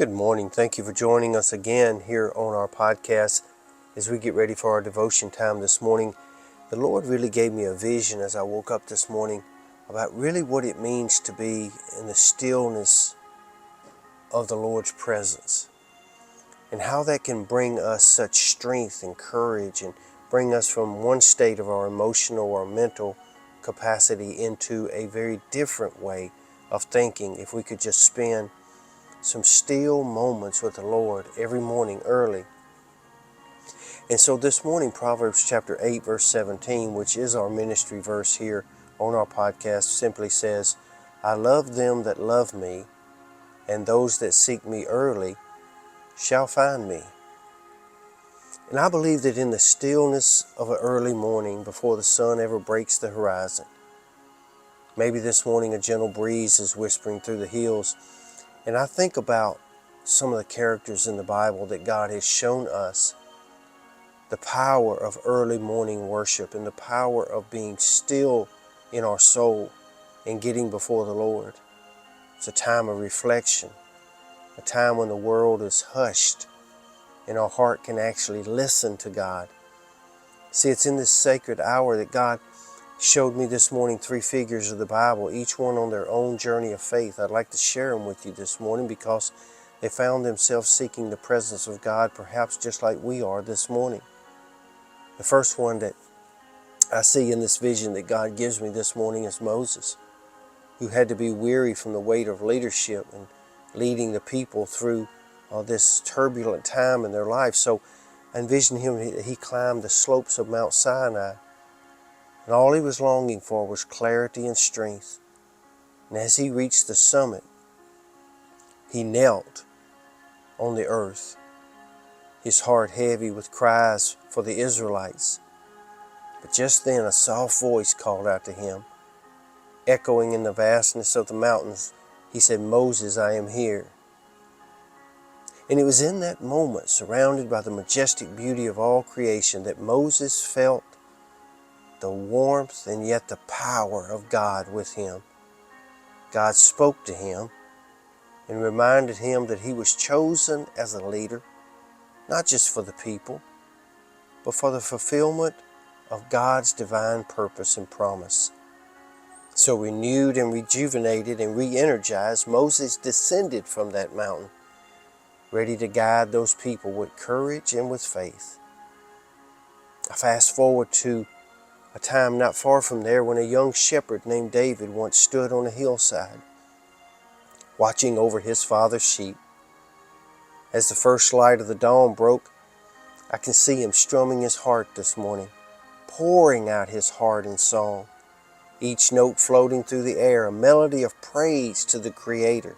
Good morning. Thank you for joining us again here on our podcast as we get ready for our devotion time this morning. The Lord really gave me a vision as I woke up this morning about really what it means to be in the stillness of the Lord's presence and how that can bring us such strength and courage and bring us from one state of our emotional or mental capacity into a very different way of thinking if we could just spend some still moments with the Lord every morning early. And so this morning, Proverbs chapter 8, verse 17, which is our ministry verse here on our podcast, simply says, I love them that love me, and those that seek me early shall find me. And I believe that in the stillness of an early morning, before the sun ever breaks the horizon, maybe this morning a gentle breeze is whispering through the hills, and I think about some of the characters in the Bible that God has shown us the power of early morning worship and the power of being still in our soul and getting before the Lord. It's a time of reflection, a time when the world is hushed and our heart can actually listen to God. See, it's in this sacred hour that God showed me this morning 3 figures of the Bible, each one on their own journey of faith. I'd like to share them with you this morning because they found themselves seeking the presence of God, perhaps just like we are this morning. The first one that I see in this vision that God gives me this morning is Moses, who had to be weary from the weight of leadership and leading the people through this turbulent time in their life. So I envision him, he climbed the slopes of Mount Sinai, and all he was longing for was clarity and strength. And as he reached the summit, he knelt on the earth, his heart heavy with cries for the Israelites. But just then a soft voice called out to him, echoing in the vastness of the mountains. He said, Moses, I am here. And it was in that moment, surrounded by the majestic beauty of all creation, that Moses felt the warmth and yet the power of God with him. God spoke to him and reminded him that he was chosen as a leader, not just for the people, but for the fulfillment of God's divine purpose and promise. So renewed and rejuvenated and re-energized, Moses descended from that mountain, ready to guide those people with courage and with faith. I fast forward to a time not far from there when a young shepherd named David once stood on a hillside, watching over his father's sheep. As the first light of the dawn broke, I can see him strumming his harp this morning, pouring out his heart in song, each note floating through the air, a melody of praise to the Creator.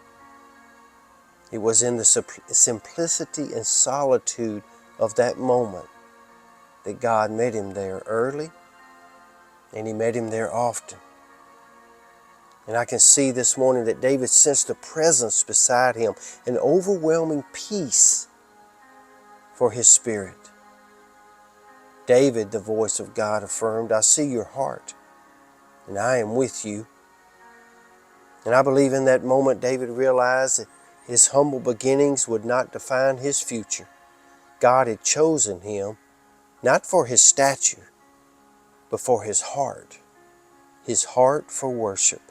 It was in the simplicity and solitude of that moment that God met him there early, and he met him there often. And I can see this morning that David sensed a presence beside him, an overwhelming peace for his spirit. David, the voice of God, affirmed, I see your heart, and I am with you. And I believe in that moment David realized that his humble beginnings would not define his future. God had chosen him, not for his stature, but for his heart for worship.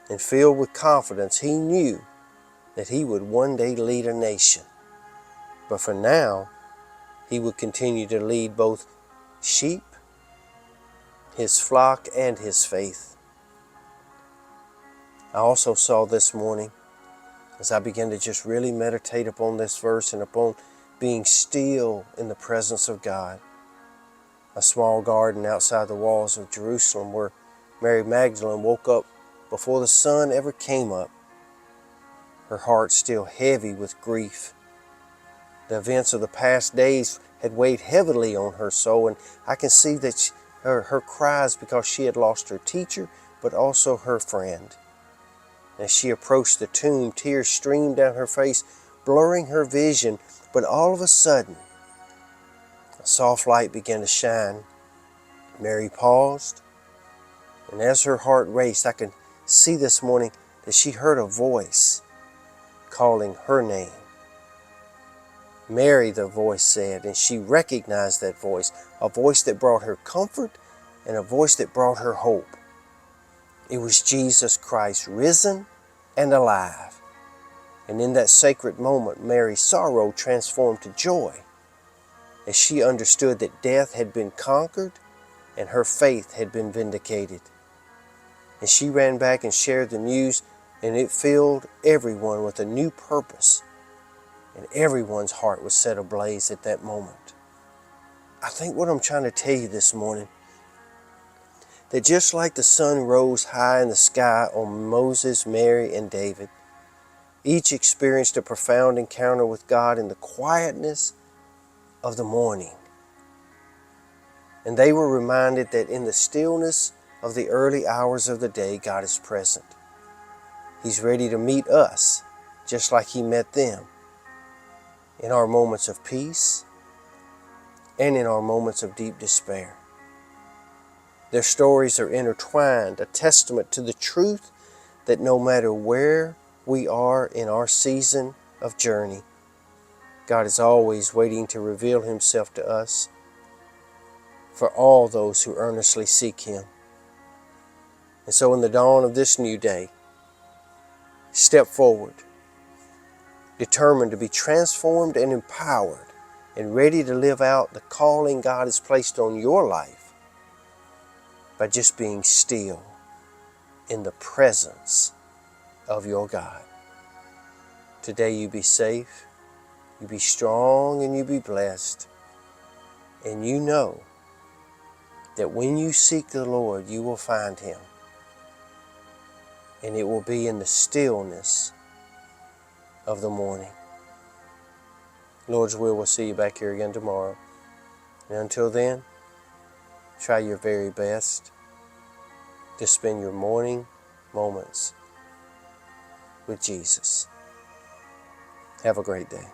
And filled with confidence, he knew that he would one day lead a nation. But for now, he would continue to lead both sheep, his flock, and his faith. I also saw this morning, as I began to just really meditate upon this verse and upon being still in the presence of God, a small garden outside the walls of Jerusalem where Mary Magdalene woke up before the sun ever came up, her heart still heavy with grief. The events of the past days had weighed heavily on her soul, and I can see that her cries because she had lost her teacher, but also her friend. As she approached the tomb, tears streamed down her face, blurring her vision, but all of a sudden, a soft light began to shine. Mary paused, and as her heart raced, I could see this morning that she heard a voice calling her name. Mary, the voice said, and she recognized that voice, a voice that brought her comfort and a voice that brought her hope. It was Jesus Christ, risen and alive. And in that sacred moment, Mary's sorrow transformed to joy as she understood that death had been conquered and her faith had been vindicated. And she ran back and shared the news, and it filled everyone with a new purpose, and everyone's heart was set ablaze at that moment. I think what I'm trying to tell you this morning, that just like the sun rose high in the sky on Moses, Mary, and David, each experienced a profound encounter with God in the quietness of the morning. And they were reminded that in the stillness of the early hours of the day, God is present. He's ready to meet us, just like He met them, in our moments of peace and in our moments of deep despair. Their stories are intertwined, a testament to the truth that no matter where we are in our season of journey, God is always waiting to reveal Himself to us for all those who earnestly seek Him. And so in the dawn of this new day, step forward, determined to be transformed and empowered and ready to live out the calling God has placed on your life by just being still in the presence of your God. Today you be safe, you be strong, and you be blessed. And you know that when you seek the Lord, you will find Him. And it will be in the stillness of the morning. Lord's will, we'll see you back here again tomorrow. And until then, try your very best to spend your morning moments with Jesus. Have a great day.